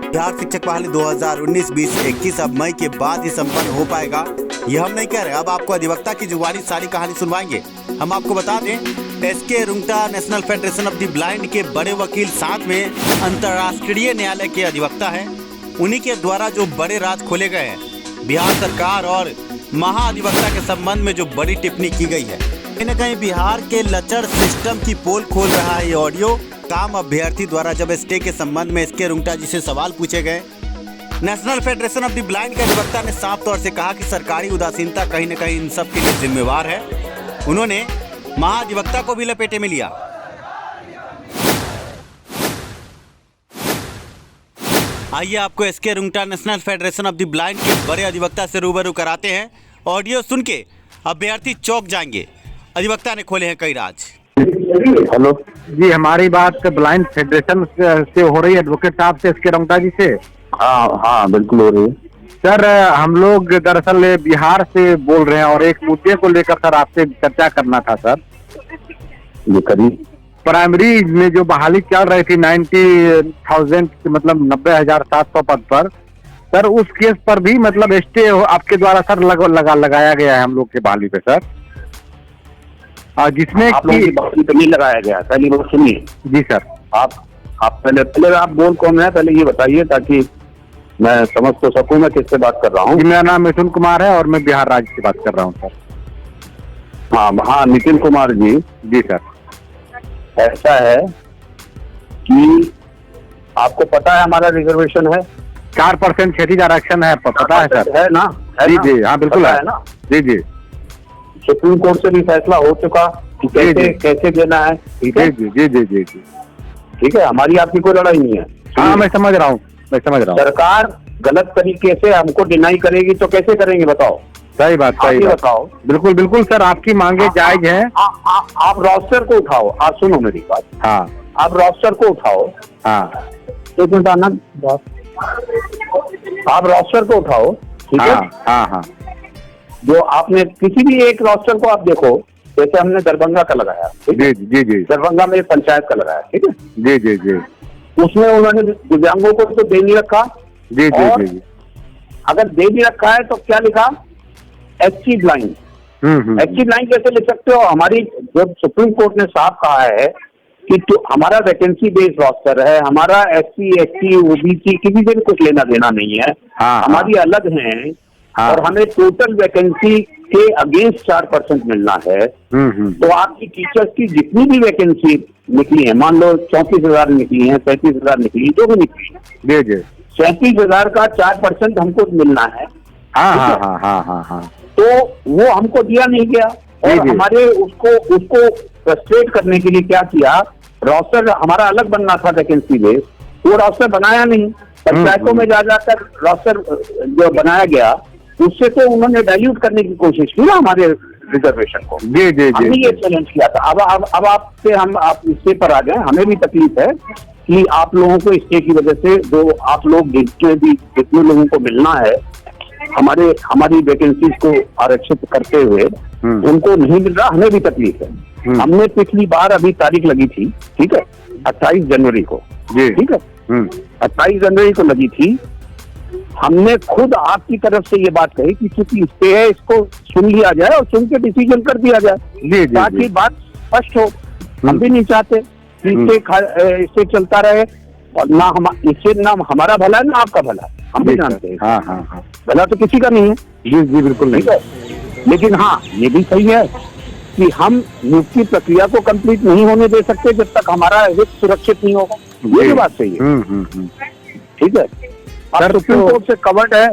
बिहार शिक्षक बहाली 2019-20 अब मई के बाद ही संपन्न हो पाएगा। यह हम नहीं कह रहे, अब आपको अधिवक्ता की जुबानी सारी कहानी सुनवाएंगे। हम आपको बता दें, SK Rungta National Federation of the Blind के बड़े वकील, साथ में अंतर्राष्ट्रीय न्यायालय के अधिवक्ता हैं। उन्हीं के द्वारा जो बड़े राज खोले गए हैं, बिहार सरकार और महाअधिवक्ता के संबंध में जो बड़ी टिप्पणी की गई है, कहीं न कहीं बिहार के लचर सिस्टम की पोल खोल रहा है ये ऑडियो। काम अभ्यर्थी द्वारा जब स्टे के संबंध में एसके रुंगटा जी से सवाल पूछे गए, national Federation of the Blind के अधिवक्ता ने साफ तौर से कहा कि सरकारी उदासीनता कहीं न कहीं इन सब के लिए जिम्मेवार है। उन्होंने महाअधिवक्ता को भी लपेटे में लिया। आइए आपको SK Rungta National Federation of the Blind के बड़े अधिवक्ता से रूबरू कराते हैं। ऑडियो सुन के अभ्यर्थी चौंक जाएंगे। अधिवक्ता ने खोले हैं कई राज। हेलो जी, हमारी बात ब्लाइंड फेडरेशन से हो रही है, एडवोकेट साहब से, एसके रुंगटा जी से? हाँ बिल्कुल हो रही है सर। हम लोग दरअसल बिहार से बोल रहे हैं और एक मुद्दे को लेकर सर आपसे चर्चा करना था सर। ये करीब प्राइमरी में जो बहाली चल रही थी 90,000 मतलब 90,700 पद पर सर, उस केस पर भी मतलब स्टे आपके द्वारा सर लगाया गया है हम लोग के बहाली पे सर, जिसमें आप लोगों की बहाली पे नहीं लगाया गया। पहली बात सुनिए जी सर। आप पहले आप बोल कौन है पहले ये बताइए, ताकि मैं समझ तो सकूं मैं किससे बात कर रहा हूँ। मेरा नाम मिथुन कुमार है और मैं बिहार राज्य से बात कर रहा हूँ सर। हाँ नितिन कुमार जी। जी सर। ऐसा है कि आपको पता है हमारा रिजर्वेशन है 4% क्षैतिज आरक्षण है, पता है सर? है ना? जी जी हाँ बिल्कुल है ना? जी जी। सुप्रीम कोर्ट से भी फैसला हो चुका कि कैसे देना है। ठीक है जी जी जी जी जी ठीक है, हमारी आपकी कोई लड़ाई नहीं है। हाँ मैं समझ रहा हूँ। सरकार गलत तरीके से हमको डिनाई करेगी तो कैसे करेंगे बताओ? सही बात, सही बात। बताओ। बिल्कुल बिल्कुल सर, आपकी मांगे जायज हैं। आप रोस्टर को उठाओ। आप सुनो मेरी बात। हाँ आप रोस्टर को उठाओ। हाँ एक मिनट आनंद, आप रोस्टर को उठाओ। ठीक है। हाँ जो आपने किसी भी एक रोस्टर को आप देखो, जैसे हमने दरभंगा का लगाया, जी जी जी, दरभंगा में पंचायत का लगाया, ठीक है जी जी जी, उसमें उन्होंने दिव्यांगों को तो दे नहीं रखा। जी जी जी, अगर दे भी रखा है तो क्या लिखा? SC blind. एससी ब्लाइंड कैसे लिख सकते हो? हमारी जब सुप्रीम कोर्ट ने साफ कहा है कि तो हमारा वैकेंसी बेस्ड रोस्टर है, हमारा एससी एसटी ओबीसी किसी से भी कुछ लेना देना नहीं है। हमारी अलग है और हमें टोटल वैकेंसी के अगेंस्ट 4% मिलना है। तो आपकी टीचर्स की जितनी भी वैकेंसी निकली है, मान लो 34,000 निकली है, 35,000 निकली, जो भी निकली है, 37,000 का 4% हमको मिलना है। हाँ। तो वो हमको दिया नहीं गया और हमारे उसको फ्रस्ट्रेट करने के लिए क्या किया, रोस्टर हमारा अलग बनना था वैकेंसी बेस, वो रोस्टर बनाया नहीं। पंचायतों में जाकर रोस्टर जो बनाया गया उससे तो उन्होंने डाइल्यूट करने की कोशिश की ना हमारे रिजर्वेशन को। जी जी हमने ये चैलेंज किया था। अब आपसे आप इससे पर आ गए। हमें भी तकलीफ है कि आप लोगों को इसके की वजह से जो आप लोग जितने लोगों को मिलना है हमारी वैकेंसीज को आरक्षित करते हुए उनको नहीं मिल रहा, हमें भी तकलीफ है। हमने पिछली बार अभी तारीख लगी थी, ठीक है, 28 जनवरी को, ठीक है, 28 जनवरी को लगी थी। हमने खुद आपकी तरफ से ये बात कही कि चूंकि स्टे है इसको सुन लिया जाए और सुन के डिसीजन कर दिया जाए ताकि बात स्पष्ट हो। हम भी नहीं चाहते कि इससे चलता रहे और इससे ना हमारा भला है ना आपका भला, हम भी जानते हैं। हाँ। भला तो किसी का नहीं है। जी जी बिल्कुल नहीं है। लेकिन हाँ ये भी सही है कि हम नियुक्ति प्रक्रिया को कंप्लीट नहीं होने दे सकते जब तक हमारा हित सुरक्षित नहीं होगा। ये भी बात सही है। ठीक है। सर सुप्रीम कोर्ट से कवर्ड है।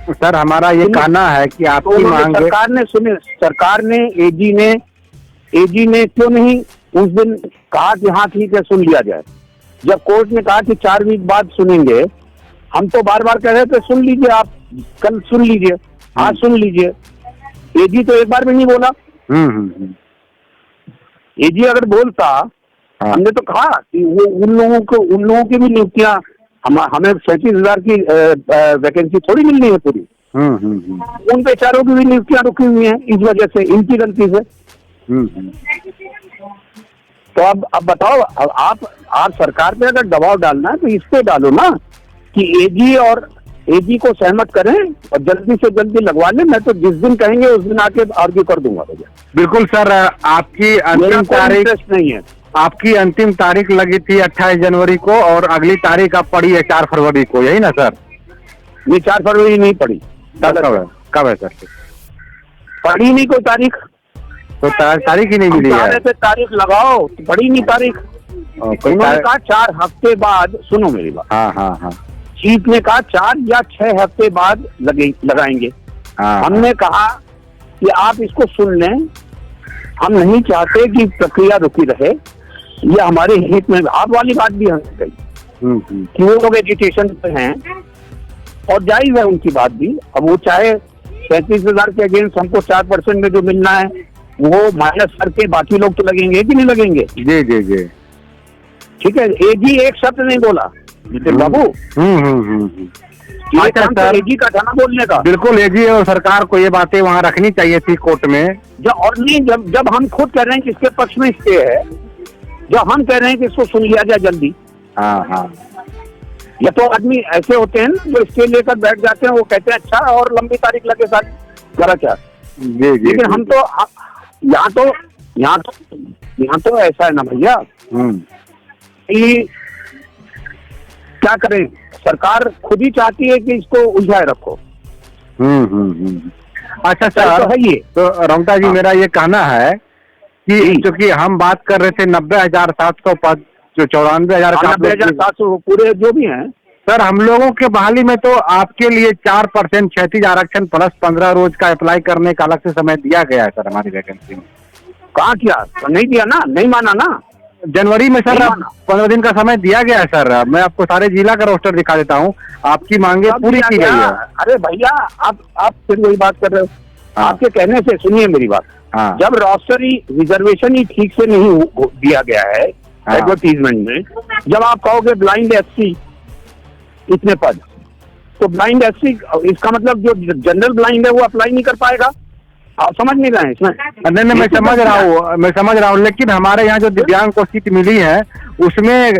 सर हमारा ये कहना है कि आपकी मांग, सरकार ने एजी ने क्यों नहीं उस दिन कहा कि हाँ ठीक है सुन लिया जाए, जब कोर्ट ने कहा कि 4 वीक बाद सुनेंगे। हम तो बार बार कह रहे थे सुन लीजिए, आप कल सुन लीजिए, आज सुन लीजिए। एजी तो एक बार भी नहीं बोला। एजी अगर बोलता, हमने तो कहा कि वो उन लोगों की भी नियुक्तियां हमें 37,000 की वैकेंसी थोड़ी मिलनी है पूरी। उन बेचारों की भी नियुक्तियां रुकी हुई हैं इस वजह से, इनकी गलती से। तो अब बताओ, अब आप सरकार पे अगर दबाव डालना है तो इस पे डालो ना कि एजी को सहमत करें और जल्दी से जल्दी लगवा लें। मैं तो जिस दिन कहेंगे उस दिन आके आर्ग्यू कर दूंगा भैया। बिल्कुल सर, आपकी अंतिम तारीख नहीं है। आपकी अंतिम तारीख लगी थी 28 जनवरी को और अगली तारीख आप पड़ी है 4 फरवरी को, यही ना सर? ये 4 फरवरी नहीं पड़ी। कब है सर? पड़ी नहीं कोई तारीख, तो तारीख ही नहीं मिली है। तारीख लगाओ तो पड़ी नहीं तारीख। उन्होंने कहा 4 हफ्ते बाद, सुनो मेरी बात। हाँ। चीफ ने कहा 4 या 6 हफ्ते बाद लगाएंगे। हमने कहा कि आप इसको सुन लें, हम नहीं चाहते कि प्रक्रिया रुकी रहे, ये हमारे हित में। आप वाली बात भी हमने कही कि वो लोग एजुकेशन पे हैं और जायज है उनकी बात भी। अब वो चाहे 35,000 के अगेंस्ट हमको 4% में जो मिलना है वो माइनस करके बाकी लोग तो लगेंगे कि नहीं लगेंगे? जी। ठीक है, एजी एक शब्द नहीं बोला जितिन बाबू। अच्छा सर, एजी का था ना बोलने का। बिल्कुल, एजी और सरकार को ये बातें वहाँ रखनी चाहिए थी कोर्ट में। जब हम खुद कह रहे हैं कि इसके पक्ष में स्टे है, जब हम कह रहे हैं कि इसको सुन लिया जाए जल्दी। हाँ। या तो आदमी ऐसे होते हैं जो स्टे लेकर बैठ जाते हैं, वो कहते हैं अच्छा और लंबी तारीख लगे सारी जरा क्या। जी। लेकिन हम तो यहाँ तो ऐसा है ना भैया कि क्या करें, सरकार खुद ही चाहती है कि इसको उलझाए रखो। अच्छा सर, तो है ये तो रमता जी, मेरा ये कहना है कि क्योंकि हम बात कर रहे थे 90,700 पद, जो 94,000 का 90,700 पूरे जो भी हैं सर, हम लोगों के बहाली में तो आपके लिए 4% क्षैतिज आरक्षण प्लस 15 रोज का अप्लाई करने का अलग से समय दिया गया है सर हमारी वैकेंसी में। कहाँ किया? नहीं दिया ना, नहीं माना ना। जनवरी में सर 15 दिन का समय दिया गया है सर। मैं आपको सारे जिला का रोस्टर दिखा देता हूँ, आपकी मांगे पूरी की गई है। अरे भैया, आप फिर वही बात कर रहे हो। आपके कहने से सुनिए मेरी बात। जब रोस्टर ही रिजर्वेशन ही ठीक से नहीं दिया गया है एडवर्टीजमेंट में, जब आप कहोगे ब्लाइंड एससी इतने पद, तो ब्लाइंड एससी इसका मतलब जो जनरल ब्लाइंड है वो अप्लाई नहीं कर पाएगा। आप समझ नहीं रहे हैं इसमें? नहीं, मैं समझ रहा हूँ, लेकिन हमारे यहाँ जो दिव्यांग को सीट मिली है उसमें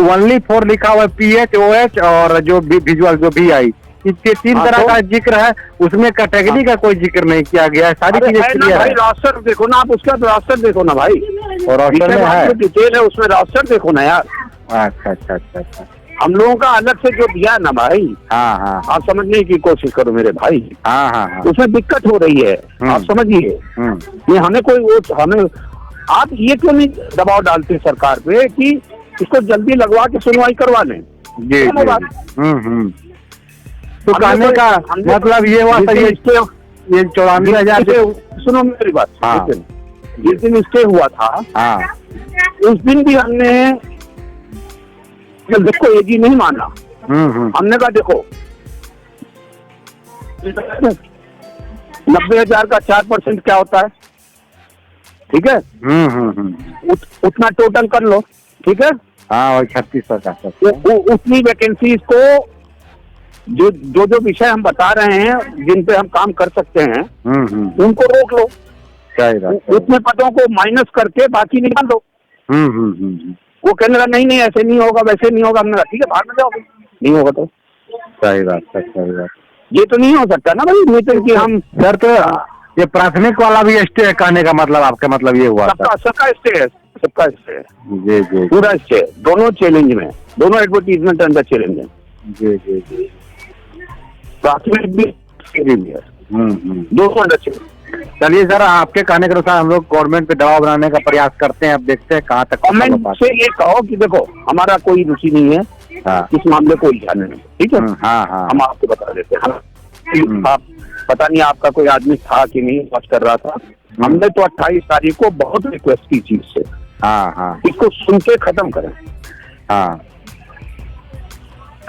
ओनली 4 लिखा हुआ है, PH, OH और जो विजुअल जो VI, इसके 3 तरह का जिक्र है। उसमें कैटेगरी का कोई जिक्र नहीं किया गया है। सारी चीजें क्लियर है। रोस्टर देखो ना आप, उसका रोस्टर देखो ना भाई, और रोस्टर में है डिटेल है, उसमें रोस्टर देखो ना यार। अच्छा। हम लोगों का अलग से जो दिया ना भाई। हाँ। आप समझने की कोशिश करो मेरे भाई। हाँ। उसमें दिक्कत हो रही है, आप समझिए। ये हमें आप ये क्यों नहीं दबाव डालते सरकार पे कि इसको जल्दी लगवा के सुनवाई करवा लें? जी। तो कहने का मतलब ये हुआ सर, ये 94,000। सुनो मेरी बात। जिस दिन स्टे हुआ था उस दिन भी हमने देखो एजी नहीं माना। हमने कहा देखो 90,000 का 4% क्या होता है, ठीक है? उतना टोटल कर लो, ठीक है? हाँ, 3600 का। उतनी वैकेंसीज को जो विषय हम बता रहे हैं जिन पे हम काम कर सकते हैं उनको रोक लो। उतने पदों को माइनस करके बाकी निकाल दो। वो कहने लगा नहीं ऐसे नहीं होगा, वैसे नहीं होगा। हमने कहा ठीक है, भाग में जाओ, नहीं होगा तो। सही बात। ये तो नहीं हो सकता ना भाई नितिन कि हम सर, तो ये प्राथमिक वाला भी स्टे है कहने का मतलब, आपका मतलब ये हुआ? सबका स्टे है, सबका स्टे है। जी। पूरा स्टे, दोनों चैलेंज में, दोनों एडवर्टीजमेंट अंदर चैलेंज है। जी। प्राथमिक भी है, दोनों अंदर चैलेंज। चलिए सर, आपके कहने के अनुसार हम लोग गवर्नमेंट पे दबाव बनाने का प्रयास करते हैं। अब देखते हैं कहाँ तक। गवर्नमेंट से ये कहो कि देखो हमारा कोई रुचि नहीं है इस मामले को उलझाने में, ठीक है? हाँ। हम आपको बता देते हैं। आप पता नहीं आपका कोई आदमी था कि नहीं, बात कर रहा था। हमने तो 28 तारीख को बहुत रिक्वेस्ट की चीज से। हाँ। इसको सुन के खत्म करें। हाँ,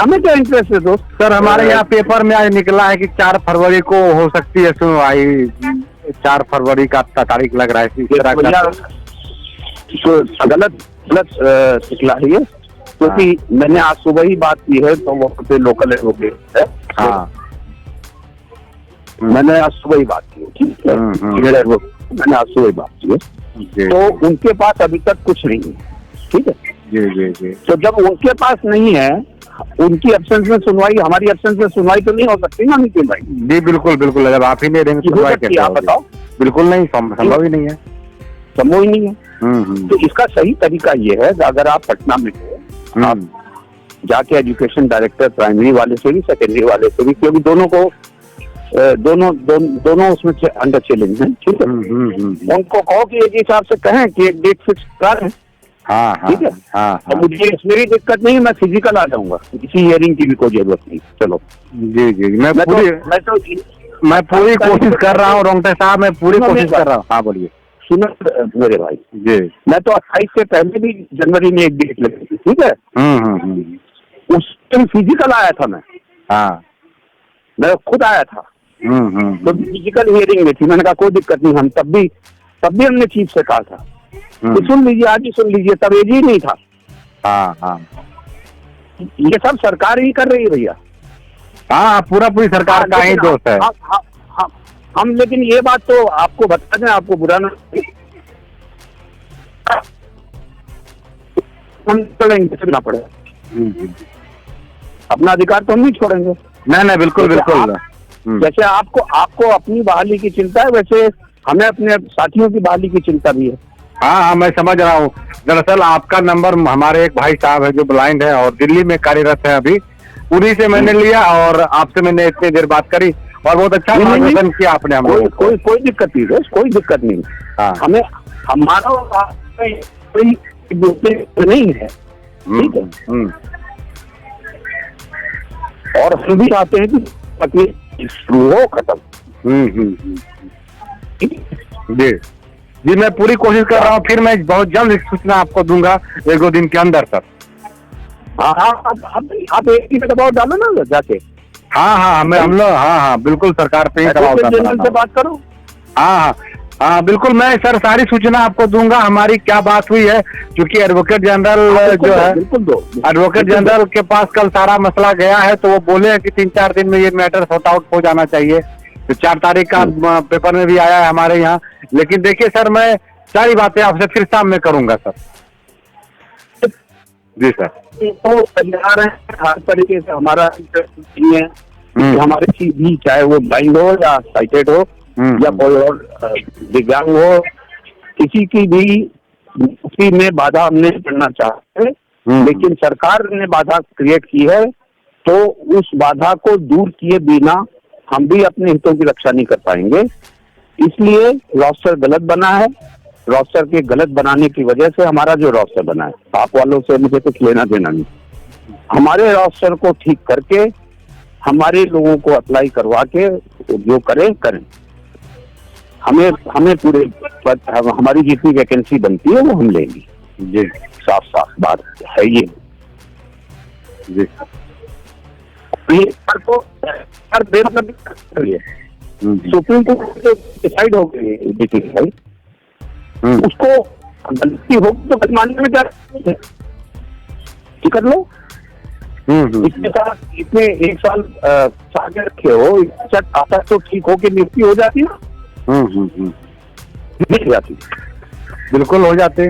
हमें क्या इंटरेस्ट है दोस्त? सर, हमारे यहाँ पेपर में आज निकला है कि 4 फरवरी को हो सकती है सुनवाई। 4 फरवरी का तारीख लग रहा है। इस तरह का गलत निकला है ये, क्योंकि मैंने आज सुबह ही बात की है तो वहाँ पे लोकल एडवोकेट है। मैंने आज सुबह ही बात की है, ठीक है? मैंने आज सुबह ही बात की है। जी तो उनके पास अभी तक कुछ नहीं है, ठीक है। जी जी जी तो जब उनके पास नहीं है, उनकी एब्सेंस में सुनवाई, हमारी एब्सेंस में सुनवाई तो नहीं हो सकती ना नितिन भाई। जी बिल्कुल बिल्कुल, अगर आप ही नहीं देंगे हो सुनवाई सकती है, कैसे आप होगी? बताओ। बिल्कुल नहीं, संभव ही नहीं है। संभव ही नहीं है। हम्म। तो इसका सही तरीका ये है, अगर आप पटना में हो, आप जाके एजुकेशन डायरेक्टर प्राइमरी वाले से भी, सेकेंडरी वाले से भी, क्योंकि दोनों को दोनों उसमें अंडर चैलेंज है, ठीक है। उनको कहो कि एक हिसाब से कहें कि एक डेट फिक्स कर, हाँ हाँ, ठीक है। हाँ तो हाँ, मुझे इसमें भी दिक्कत नहीं है, मैं फिजिकल आ जाऊंगा, किसी हियरिंग की भी कोई जरूरत नहीं। चलो, जी जी, मैं मैं पूरी कोशिश कर रहा हूँ रोंगटे साहब, मैं पूरी कोशिश कर रहा हूँ। हाँ बोलिए। सुनो मेरे भाई जी, मैं तो 28 से पहले भी जनवरी में एक डेट लगी थी, ठीक है। उस दिन फिजिकल आया था मैं, हाँ, मैं खुद आया था, तो फिजिकल हियरिंग में थी। मैंने कहा कोई दिक्कत नहीं, हम तब भी हमने चीफ से कहा था तो सुन लीजिए, आज ही सुन लीजिए, तब एज ही नहीं था। हाँ हाँ, ये सब सरकार ही कर रही है भैया। हाँ, पूरी सरकार का ही दोष है। हम लेकिन ये बात तो आपको बता दें, आपको बुरा ना, हम छोड़ेंगे ना पड़े, अपना अधिकार तो हम नहीं छोड़ेंगे। नहीं बिल्कुल बिल्कुल। जैसे आपको अपनी बहाली की चिंता है, वैसे हमें अपने साथियों की बहाली की चिंता भी है। हाँ हाँ, मैं समझ रहा हूँ। दरअसल आपका नंबर हमारे एक भाई साहब है जो ब्लाइंड है और दिल्ली में कार्यरत है अभी, उन्हीं से मैंने लिया और आपसे मैंने इतनी देर बात करी और बहुत अच्छा मार्गदर्शन किया आपने हमें। कोई दिक्कत नहीं है, कोई दिक्कत नहीं। हाँ, हमें हमारा कोई नहीं है, ठीक है। और हम भी चाहते हैं कि शुरू हो, खत्म। जी जी, मैं पूरी कोशिश कर रहा हूँ, फिर मैं बहुत जल्द सूचना आपको दूंगा, 1-2 दिन के अंदर सर। हाँ, आप एक ही दबाव डालो ना जाके। हाँ हाँ, हम लोग हाँ बिल्कुल सरकार पे ही दबाव से बात करो। हाँ हाँ बिल्कुल, मैं सर सारी सूचना आपको दूंगा हमारी क्या बात हुई है, क्योंकि एडवोकेट जनरल जो है, एडवोकेट जनरल के पास कल सारा मसला गया है, तो वो बोले हैं कि 3-4 दिन में ये मैटर सॉर्ट आउट हो जाना चाहिए। तो 4 तारीख का पेपर में भी आया है हमारे यहाँ। लेकिन देखिए सर, मैं सारी बातें आपसे फिर शाम में करूंगा सर। जी सर, तो तैयार है हर तरीके से, हमारा नहीं है कि हमारे चीज भी, चाहे वो ब्लाइंड हो या साइटेड हो या कोई और दिव्यांग हो, किसी की भी मुक्ति में बाधा हम नहीं पड़ना चाहते, लेकिन सरकार ने बाधा क्रिएट की है, तो उस बाधा को दूर किए बिना हम भी अपने हितों की रक्षा नहीं कर पाएंगे। इसलिए रोस्टर गलत बना है, रोस्टर के गलत बनाने की वजह से हमारा जो रोस्टर बना है, आप वालों से मुझे कुछ लेना देना नहीं, हमारे रोस्टर को ठीक करके हमारे लोगों को अप्लाई करवा के जो करें। हमें पूरे हमारी जितनी वैकेंसी बनती है वो हम लेंगे। जी, साफ बात है ये। जी, सुप्रीम कोर्ट डिसाइड हो गई भाई, उसको गलती होगी तो गलती मानने में क्या कर लो। इसके साथ इतने 1 साल आगे रखे हो, आता तो ठीक हो के नियुक्ति हो जाती ना, नहीं जाती, बिल्कुल हो जाते,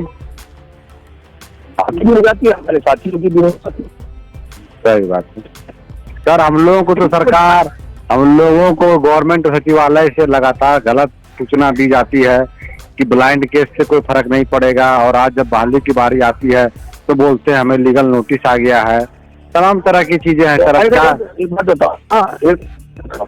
आपकी भी हो जाती है, हमारे साथियों की भी हो जाती है। सही बात है सर। हम लोगों को तो सरकार, हम लोगों को गवर्नमेंट सचिवालय से लगातार गलत सूचना दी जाती है कि ब्लाइंड केस से कोई फर्क नहीं पड़ेगा, और आज जब बहाली की बारी आती है तो बोलते हैं हमें लीगल नोटिस आ गया है, तमाम तरह की चीजें हैं सर। एक बात बताओ,